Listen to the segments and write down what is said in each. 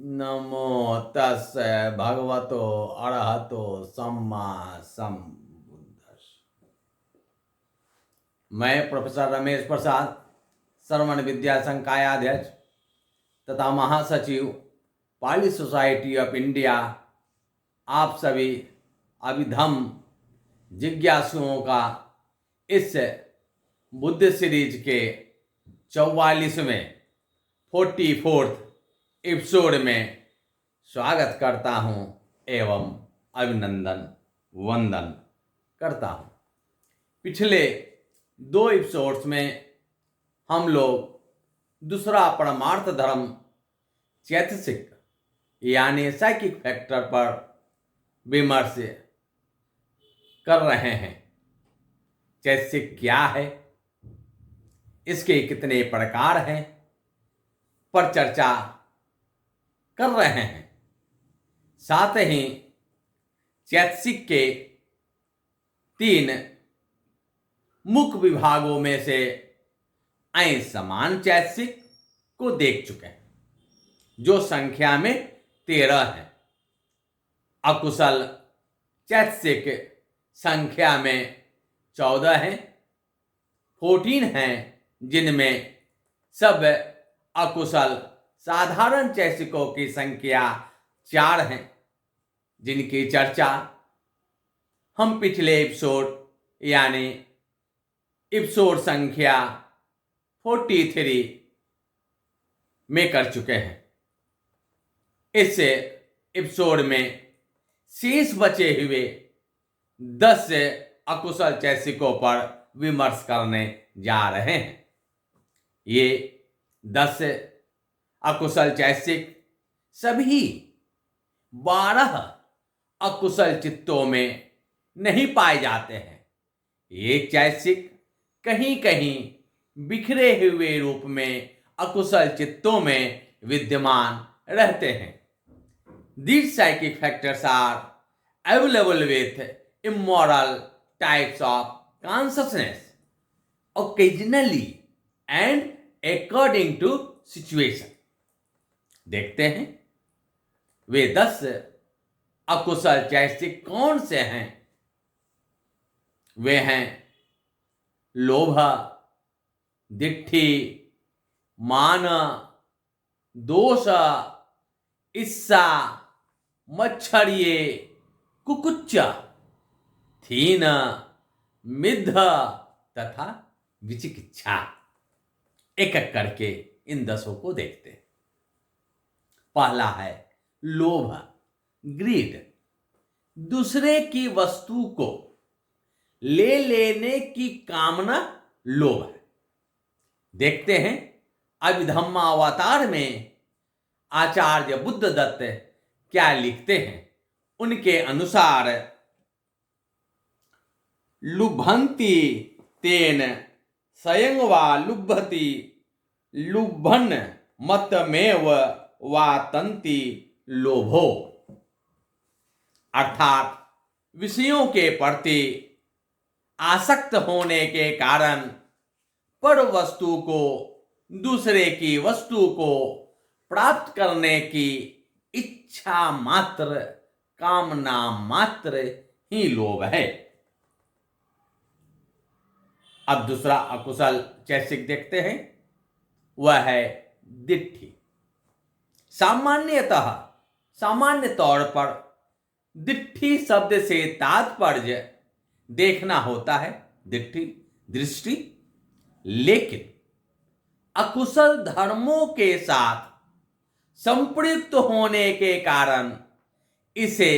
नमो तस्य भगवतो अरहतो सम्मा सम्बुद्धस्स। मैं प्रोफेसर रमेश प्रसाद, श्रवण विद्या संकायाध्यक्ष तथा महासचिव पाली सोसाइटी ऑफ इंडिया, आप सभी अभिधम्म जिज्ञासुओं का इस बुद्ध सीरीज के 44वें 44th एपिसोड में स्वागत करता हूं एवं अभिनंदन वंदन करता हूं। पिछले 2 एपिसोड्स में हम लोग दूसरा परमार्थ धर्म चैतसिक यानी साइकिक फैक्टर पर विमर्श कर रहे हैं। चैतसिक क्या है, इसके कितने प्रकार हैं पर चर्चा कर रहे हैं। साथ ही चैतसिक के 3 मुख्य विभागों में से समान चैतसिक को देख चुके हैं, जो संख्या में 13 है। अकुशल चैतसिक संख्या में 14 हैं। 14 हैं, जिनमें सब अकुशल साधारण चैतसिकों की संख्या 4 है, जिनकी चर्चा हम पिछले एपिसोड यानी एपिसोड संख्या 43 में कर चुके हैं। इस एपिसोड में शेष बचे हुए 10 अकुशल चैतसिकों पर विमर्श करने जा रहे हैं। ये 10 अकुशल चैतसिक सभी 12 अकुशल चित्तों में नहीं पाए जाते हैं। ये चैतसिक कहीं कहीं बिखरे हुए रूप में अकुशल चित्तों में विद्यमान रहते हैं। These psychic factors are available with immoral types of consciousness occasionally and according to situation। देखते हैं वे 10 अकुशल चैतसिक कौन से हैं। वे हैं लोभ, दिट्ठी, मान, दोष, ईर्ष्या, मच्छरिये, कुकुच्च, थीन, मिद्ध तथा विचिकिच्छा। एक एक करके इन 10 को देखते हैं। पहला है लोभ, ग्रीड। दूसरे की वस्तु को ले लेने की कामना लोभ है। देखते हैं अभिधम्मावतार में आचार्य बुद्ध दत्त क्या लिखते हैं। उनके अनुसार लुभन्ति तेन स्वयं वा लुभति, लुभन मतमेव वातन्ति लोभो। अर्थात विषयों के प्रति आसक्त होने के कारण पर वस्तु को, दूसरे की वस्तु को प्राप्त करने की इच्छा मात्र, कामना मात्र ही लोभ है। अब दूसरा अकुशल चैतसिक देखते हैं। वह है दिट्ठी। सामान्य तौर पर दिट्ठी शब्द से तात्पर्य देखना होता है, दिट्ठी दृष्टि। लेकिन अकुशल धर्मों के साथ संपृक्त होने के कारण इसे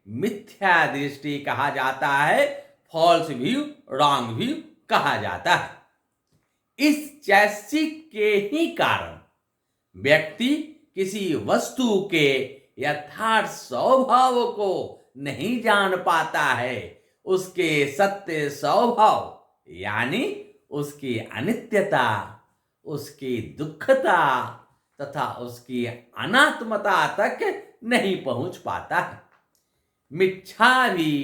मिथ्या दृष्टि कहा जाता है, फॉल्स व्यू, रॉन्ग व्यू कहा जाता है। इस चैतसिक के ही कारण व्यक्ति किसी वस्तु के यथार्थ स्वभाव को नहीं जान पाता है। उसके सत्य स्वभाव यानी उसकी अनित्यता, उसकी दुखता तथा उसकी अनात्मता तक नहीं पहुंच पाता है। मिच्छावि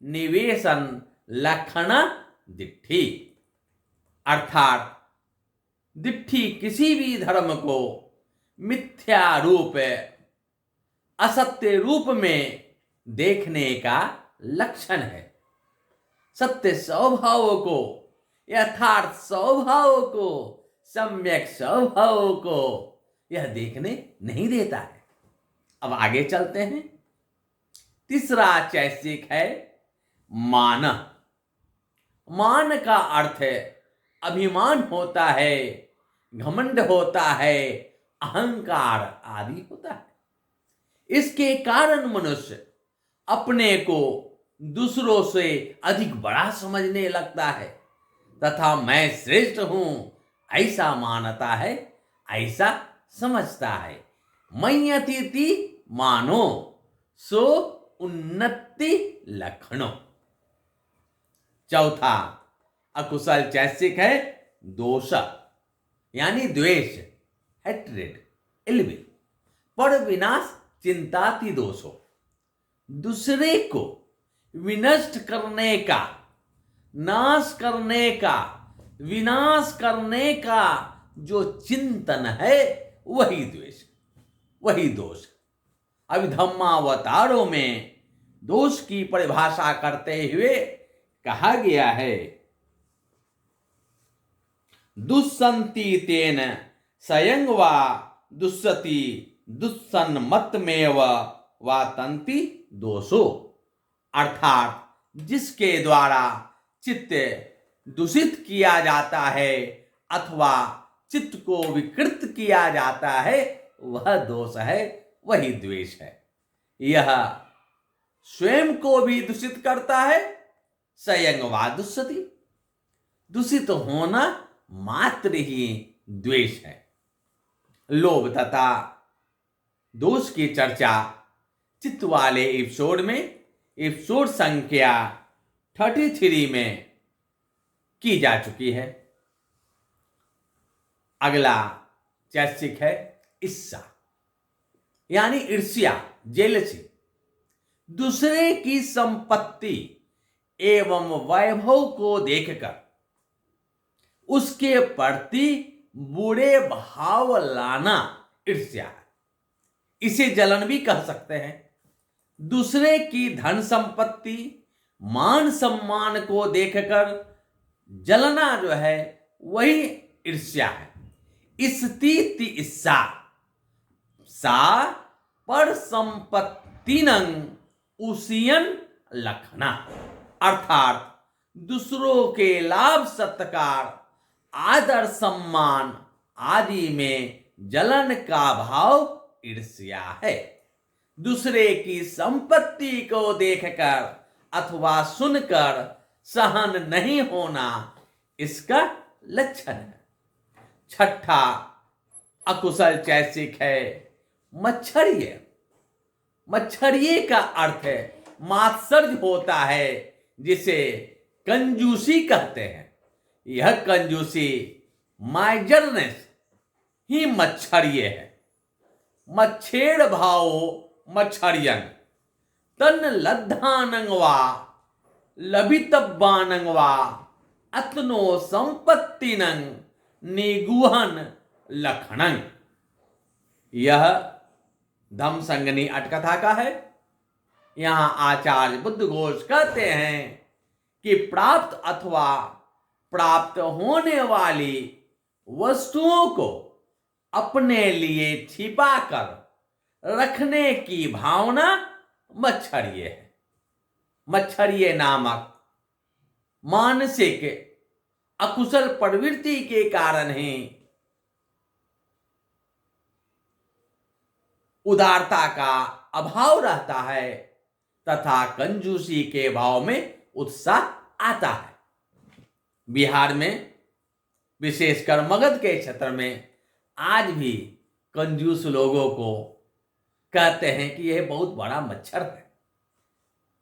निवेशन लक्षण दिट्ठी। अर्थात दिट्ठी किसी भी धर्म को मिथ्या रूप असत्य रूप में देखने का लक्षण है। सत्य स्वभाव को, यथार्थ स्वभाव को, सम्यक स्वभाव को यह देखने नहीं देता है। अब आगे चलते हैं। तीसरा चैसिक है मान। मान का अर्थ है अभिमान होता है, घमंड होता है, अहंकार आदि होता है। इसके कारण मनुष्य अपने को दूसरों से अधिक बड़ा समझने लगता है तथा मैं श्रेष्ठ हूं ऐसा मानता है, ऐसा समझता है। मय्यतीति मानो सो उन्नति लक्षणों। चौथा अकुशल चैसिक है दोष, यानी द्वेष, हेट्रेड, इलविल। पर विनाश चिंताति दोषो, दूसरे को विनष्ट करने का, नाश करने का, विनाश करने का जो चिंतन है वही द्वेष, वही दोष। अभी धम्मावतारों में दोष की परिभाषा करते हुए कहा गया है, दुस्सन्ति तेन स्वयं वा दुस्सति दुस्सन्मतमेव वातन्ति दोषो। अर्थात जिसके द्वारा चित्त दूषित किया जाता है अथवा चित्त को विकृत किया जाता है वह दोष है, वही द्वेष है। यह स्वयं को भी दूषित करता है, स्वयं वा दुस्सति, दूषित होना मात्र ही द्वेष है। लोभ तथा दोष की चर्चा चित्त वाले एपिसोड में, एपिसोड संख्या 33 में की जा चुकी है। अगला चैसिक है ईर्ष्या, यानी ईर्ष्या, जेलसी। दूसरे की संपत्ति एवं वैभव को देखकर उसके प्रति बुरे भाव लाना ईर्ष्या है। इसे जलन भी कह सकते हैं। दूसरे की धन संपत्ति, मान सम्मान को देखकर जलना जो है वही ईर्ष्या है। स्थिति ईर्ष्या सा पर संपत्तिनं उसियन लखना। अर्थात दूसरों के लाभ सत्कार, आदर सम्मान आदि में जलन का भाव ईर्ष्या है। दूसरे की संपत्ति को देखकर अथवा सुनकर सहन नहीं होना इसका लक्षण है। छठा अकुशल चैसिक है मच्छरिय। मच्छरिये का अर्थ है मात्सर्य होता है, जिसे कंजूसी कहते हैं। यह कंजूसी, माइजरनेस ही मच्छरिये है। मच्छेड़ भाव मच्छरियन तन लद्धानंगवा लबितब्बानंगवा अतनो संपत्तिनं निगुहन लखणं। यह धम्मसंगनी अटकथा का है। यहां आचार्य बुद्ध घोष कहते हैं कि प्राप्त अथवा प्राप्त होने वाली वस्तुओं को अपने लिए छिपा कर रखने की भावना मच्छरिये है। मच्छरिये नामक मानसिक अकुशल प्रवृत्ति के कारण ही उदारता का अभाव रहता है तथा कंजूसी के भाव में उत्साह आता है। बिहार में, विशेषकर मगध के क्षेत्र में आज भी कंजूस लोगों को कहते हैं कि यह बहुत बड़ा मच्छर है,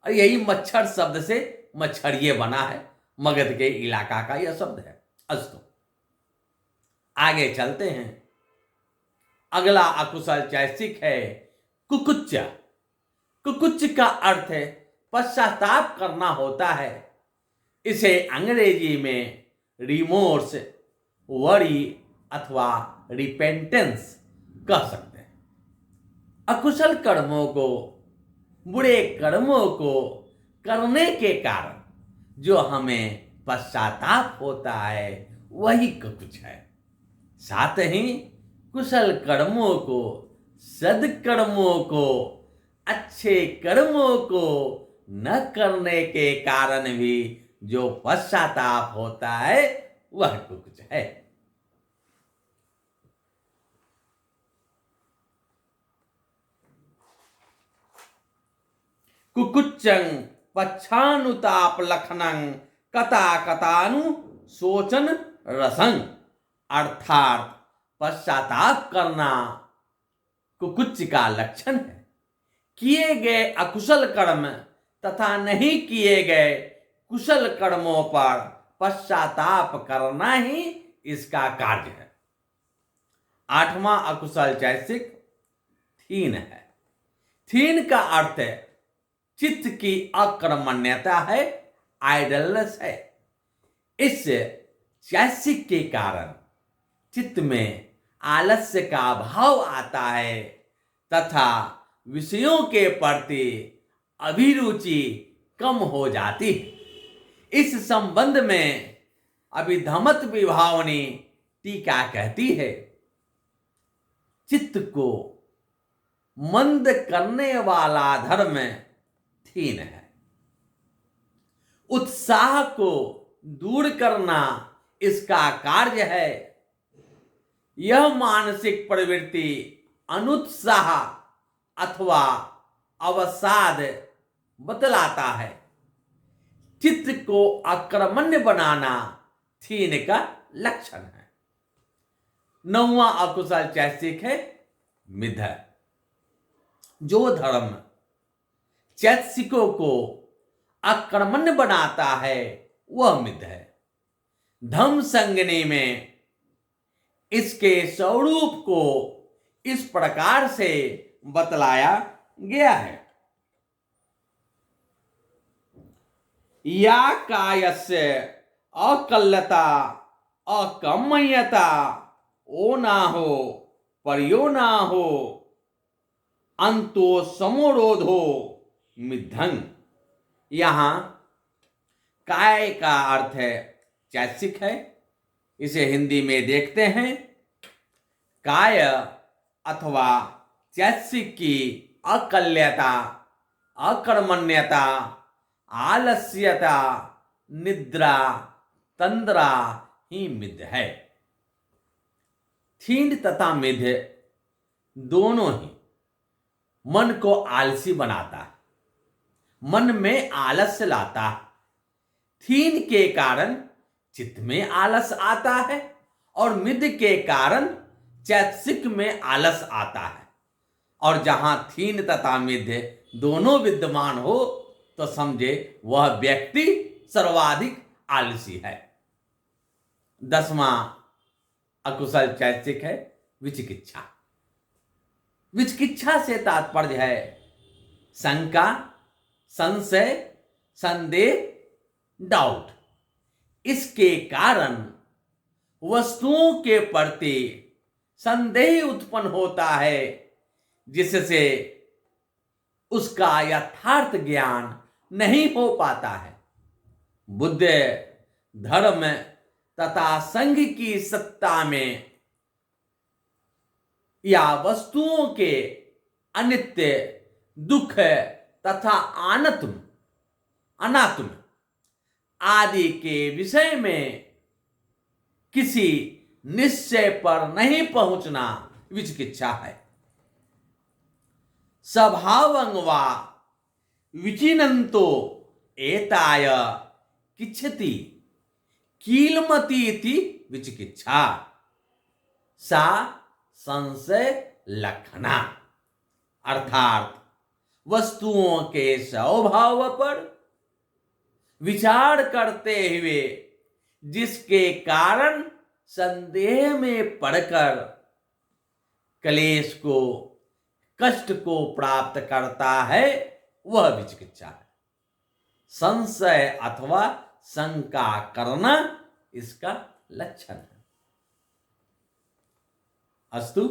और यही मच्छर शब्द से मच्छरिये बना है। मगध के इलाका का यह शब्द है। अस्तु, आगे चलते हैं। अगला अकुशल चैसिक है कुकुच्च। कुकुच्च का अर्थ है पश्चाताप करना होता है। इसे अंग्रेजी में रिमोर्स, वरी अथवा रिपेंटेंस कह सकते हैं। अकुशल कर्मों को, बुरे कर्मों को करने के कारण जो हमें पश्चाताप होता है वही कुछ है। साथ ही कुशल कर्मों को, सद्कर्मों को, अच्छे कर्मों को न करने के कारण भी जो पश्चाताप होता है वह कुछ है। कुकुच्चं पच्छानुताप लखनं कथा कथानु सोचन रसं, अर्थात पश्चाताप करना कुकुच्च का लक्षण है। किए गए अकुशल कर्म तथा नहीं किए गए कुशल कर्मों पर पश्चाताप करना ही इसका कार्य है। 8वां अकुशल चैसिक थीन है। थीन का अर्थ है चित्त की अकर्मण्यता है, आइडलनेस है। इस चैसिक के कारण चित्त में आलस्य का भाव आता है तथा विषयों के प्रति अभिरुचि कम हो जाती है। इस संबंध में अभिधमत विभावनी टीका कहती है, चित्त को मंद करने वाला धर्म थीन है। उत्साह को दूर करना इसका कार्य है। यह मानसिक प्रवृत्ति अनुत्साह अथवा अवसाद बतलाता है। चित्त को अकर्मण्य बनाना थीन का लक्षण है। 9वां अकुशल चैसिक है मिध। जो धर्म चैतसिकों को अकर्मण्य बनाता है वह मिध है। धम्म संज्ञनी में इसके स्वरूप को इस प्रकार से बतलाया गया है। या कायस्य अकल्लता अकम्मयता ओ ना हो पर्यो ना हो अंतो समोरोधो मिद्धं। यहां काय का अर्थ है चैतसिक है। इसे हिंदी में देखते हैं। काय अथवा चैतसिक की अकल्यता, अकर्मण्यता, आलस्यता, निद्रा, तंद्रा ही मिध है। थीन तथा मिध दोनों ही मन को आलसी बनाता है, मन में आलस्य लाता है। थीन के कारण चित्त में आलस आता है और मिद के कारण चैतसिक में आलस आता है। और जहां थीन तथा मिद दोनों विद्यमान हो तो समझे वह व्यक्ति सर्वाधिक आलसी है। 10वां अकुशल चैतसिक है विचिकित्सा। विचिकित्सा से तात्पर्य है शंका, संशय, संदेह, डाउट। इसके कारण वस्तुओं के प्रति संदेह उत्पन्न होता है जिससे उसका यथार्थ ज्ञान नहीं हो पाता है। बुद्ध धर्म तथा संघ की सत्ता में या वस्तुओं के अनित्य, दुख तथा अनात्म आदि के विषय में किसी निश्चय पर नहीं पहुंचना विचिकित्सा है। स्वभावं वा विचिनन्तो एताय किच्छति कीलमतीति विचिकित्सा सा संशय लक्षणा। अर्थात वस्तुओं के स्वभाव पर विचार करते हुए जिसके कारण संदेह में पड़कर क्लेश को, कष्ट को प्राप्त करता है वह विचिकित्सा है। संशय अथवा शंका करना इसका लक्षण है। अस्तु,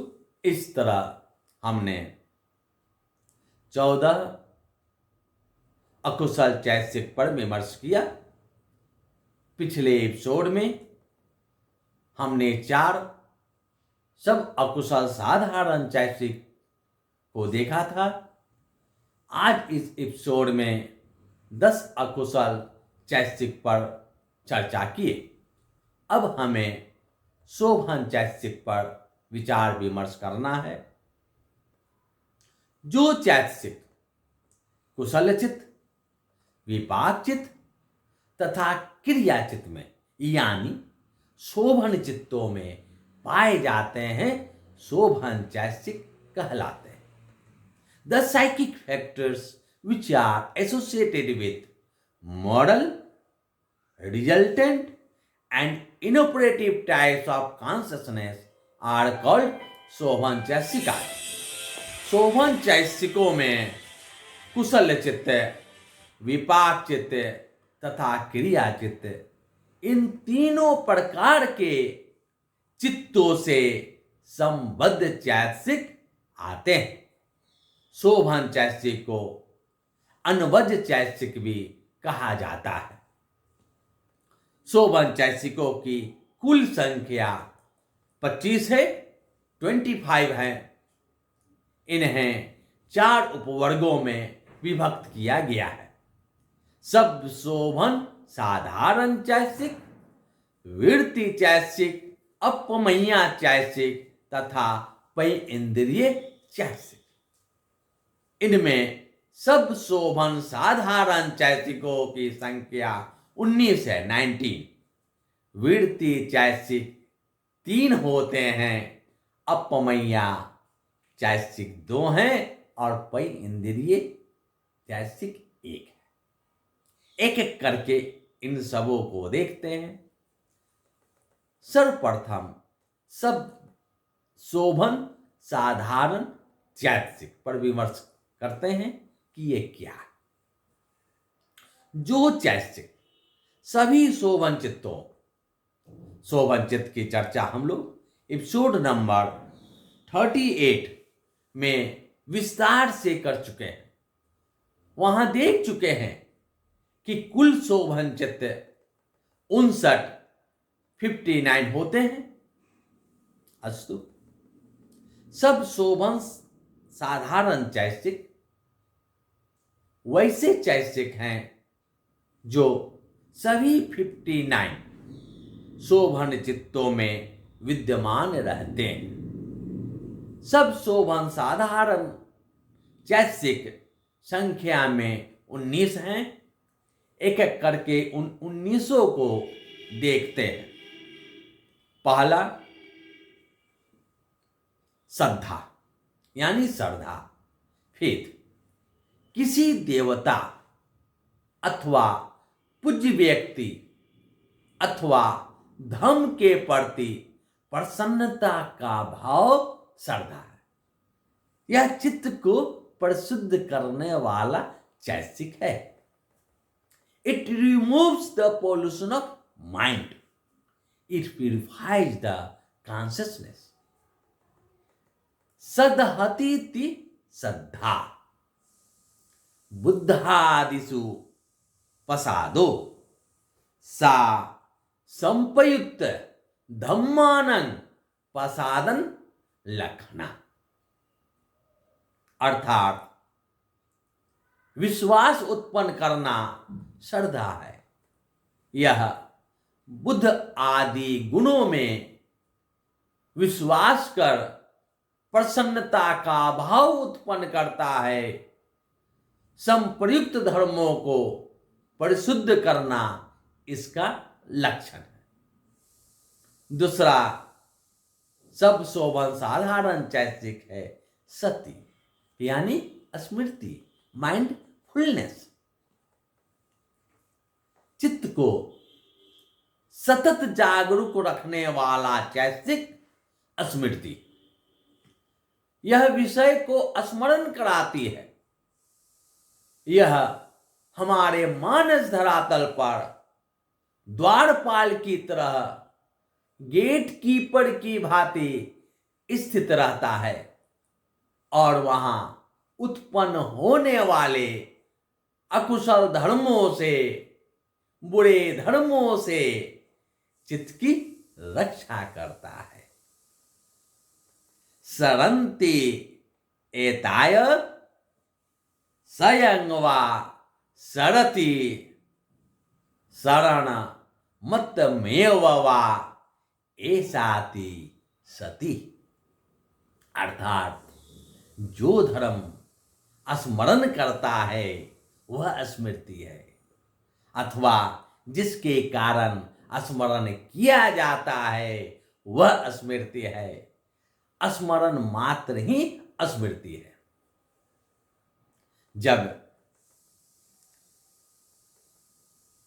इस तरह हमने 14 अकुशल चैतसिक पर विमर्श किया। पिछले एपिसोड में हमने 4 सब अकुशल साधारण चैतसिक को देखा था। आज इस एपिसोड में 10 अकुशल चैतसिक पर चर्चा किए। अब हमें शोभन चैतसिक पर विचार विमर्श करना है। जो चैतसिक कुशल चित्त, विपाक चित्त तथा क्रिया चित्त में यानी शोभन चित्तों में पाए जाते हैं, शोभन चैतसिक कहलाते हैं। The psychic factors which are associated with model, resultant and inoperative types of consciousness are called शोभन चैतसिका। शोभन चैतसिकों में कुशल चित्त, विपाक चित्त तथा क्रिया चित्त, इन तीनों प्रकार के चित्तों से संबद्ध चैतसिक आते हैं। शोभन चैतसिक को अनवज चैतसिक भी कहा जाता है। शोभन चैतसिकों की कुल संख्या 25 है, 25 है। इन्हें 4 उपवर्गों में विभक्त किया गया है। सब शोभन साधारण चैतसिक, वृत्ति चैतसिक, अपमय्या चैतसिक तथा पै इंद्रिय चैतसिक। इनमें सब शोभन साधारण चैतसिकों की संख्या 19 है, 19। वृत्ति चैतसिक 3 होते हैं, अपमय्या चैतसिक 2 हैं और पै इंद्रिय चैतसिक 1 है। एक एक करके इन सबों को देखते हैं। सर्वप्रथम सब शोभन साधारण चैतसिक पर विमर्श करते हैं कि ये क्या है। जो चैतसिक सभी शोभन चित्तों, शोभन चित्त की चर्चा हम लोग एपिसोड नंबर 38 में विस्तार से कर चुके हैं। वहां देख चुके हैं कि कुल शोभन चित्त 59 होते हैं। अस्तु, सब शोभन साधारण चैतसिक वैसे चैतसिक हैं जो सभी 59 शोभन चित्तों में विद्यमान रहते हैं। सब शोभन साधारण चैतसिक संख्या में 19 हैं। एक एक करके उन 19 को देखते हैं। पहला श्रद्धा यानी श्रद्धा, फेथ। किसी देवता अथवा पूज्य व्यक्ति अथवा धर्म के प्रति प्रसन्नता का भाव श्रद्धा है। यह चित्त को परिशुद्ध करने वाला चैतसिक है। It removes the pollution of mind. It purifies the consciousness. सदहतीति श्रद्धा बुद्धादिषु प्रसादो सा संपयुक्त धम्मानं प्रसादन लक्षणा। अर्थात विश्वास उत्पन्न करना श्रद्धा है। यह बुद्ध आदि गुणों में विश्वास कर प्रसन्नता का भाव उत्पन्न करता है। संप्रयुक्त धर्मों को परिशुद्ध करना इसका लक्षण है। दूसरा सब शोभन साधारण चैतसिक है सति यानी स्मृति, माइंडफुलनेस। चित्त को सतत जागरूक रखने वाला चैतसिक स्मृति। यह विषय को स्मरण कराती है। यह हमारे मानस धरातल पर द्वारपाल की तरह गेट कीपर की भांति स्थित रहता है और वहां उत्पन्न होने वाले अकुशल धर्मों से, बुरे धर्मों से चित्त की रक्षा करता है। सरन्ति एताय स्वयं वा सरति शरण मतमेव वा ऐसाति सति। अर्थात जो धर्म स्मरण करता है वह स्मृति है, अथवा जिसके कारण स्मरण किया जाता है वह स्मृति है। स्मरण मात्र ही स्मृति है। जब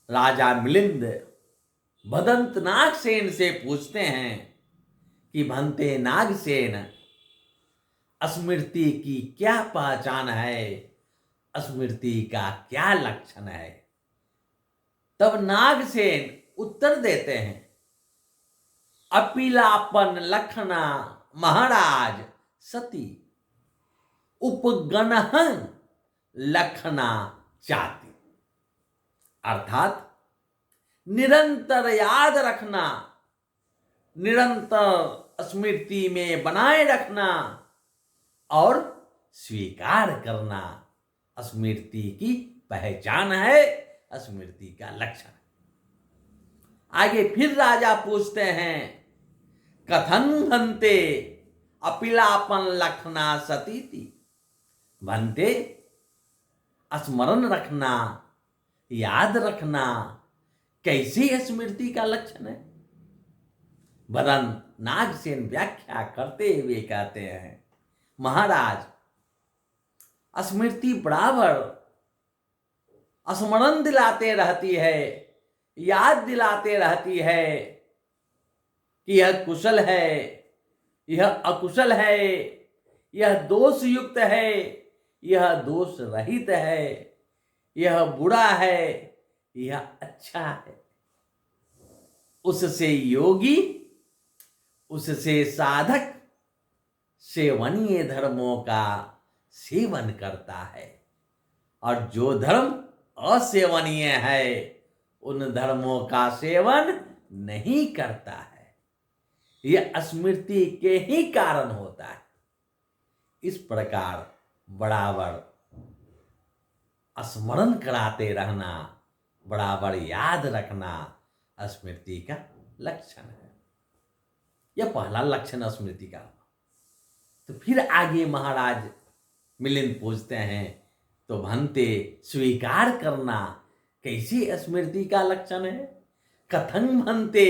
राजा मिलिंद भदंत नागसेन से पूछते हैं कि भंते नागसेन, स्मृति की क्या पहचान है, स्मृति का क्या लक्षण है, तब नागसेन उत्तर देते हैं, अपिलापन लखना महाराज सती, उपगणहं लखना चाति। अर्थात निरंतर याद रखना, निरंतर स्मृति में बनाए रखना और स्वीकार करना स्मृति की पहचान है, स्मृति का लक्षण है। आगे फिर राजा पूछते हैं, कथन भंते अपिलापन लखना सतीति। भंते, स्मरण रखना, याद रखना कैसी स्मृति का लक्षण है? भदंत नागसेन व्याख्या करते हुए कहते हैं, महाराज, स्मृति बराबर स्मरण दिलाते रहती है, याद दिलाते रहती है कि यह कुशल है, यह अकुशल है, यह दोष युक्त है, यह दोष रहित है, यह बुरा है, यह अच्छा है। उससे योगी, उससे साधक सेवनीय धर्मों का सेवन करता है, और जो धर्म असेवनीय है उन धर्मों का सेवन नहीं करता है। यह स्मृति के ही कारण होता है। इस प्रकार बराबर स्मरण कराते रहना, बराबर याद रखना स्मृति का लक्षण है। यह पहला लक्षण स्मृति का। तो फिर आगे महाराज मिलिंद पूछते हैं, तो भंते, स्वीकार करना कैसी स्मृति का लक्षण है? कथं भंते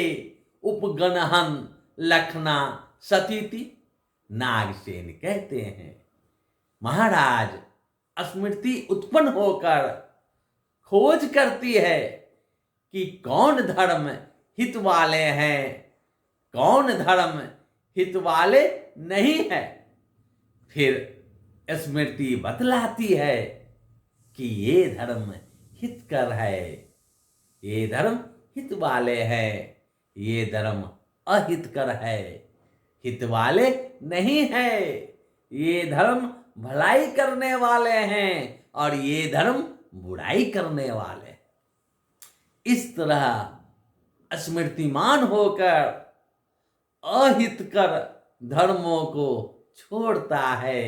उपगणहं लखना सतीति। नागसेन कहते हैं, महाराज, स्मृति उत्पन्न होकर खोज करती है कि कौन धर्म हित वाले हैं, कौन धर्म हित वाले नहीं है। फिर स्मृति बतलाती है कि ये धर्म हितकर है, ये धर्म हित वाले हैं, ये धर्म अहितकर है, हित वाले नहीं है, ये धर्म भलाई करने वाले हैं और ये धर्म बुराई करने वाले हैं। इस तरह स्मृतिमान होकर अहितकर धर्मों को छोड़ता है,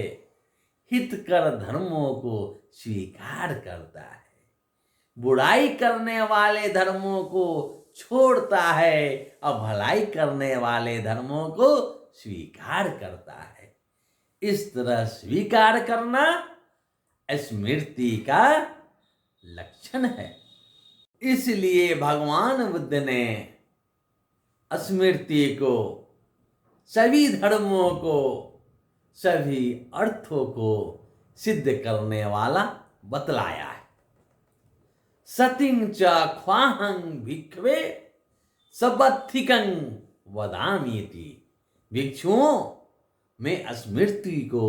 हितकर धर्मों को स्वीकार करता है, बुराई करने वाले धर्मों को छोड़ता है और भलाई करने वाले धर्मों को स्वीकार करता है। इस तरह स्वीकार करना स्मृति का लक्षण है। इसलिए भगवान बुद्ध ने स्मृति को, सभी धर्मों को, सभी अर्थों को सिद्ध करने वाला बतलाया है। सतिं च ख्वाहं भिक्खवे सबत्थिकं वदामीति। भिक्षुओं, मैं स्मृति को,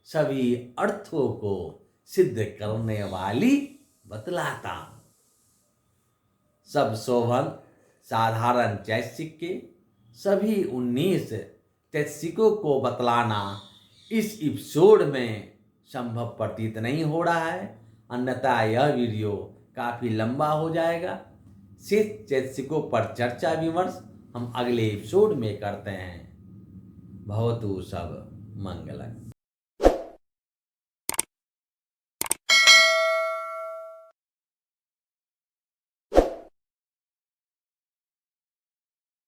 सभी अर्थों को सिद्ध करने वाली बतलाता हूं। सब शोभन साधारण चैसिक के सभी 19 चैसिकों को बतलाना इस एपिसोड में संभव प्रतीत नहीं हो रहा है, अन्यथा यह वीडियो काफ़ी लंबा हो जाएगा। शेष चैतसिकों पर चर्चा विमर्श हम अगले एपिसोड में करते हैं। भवतु सब मंगलम्।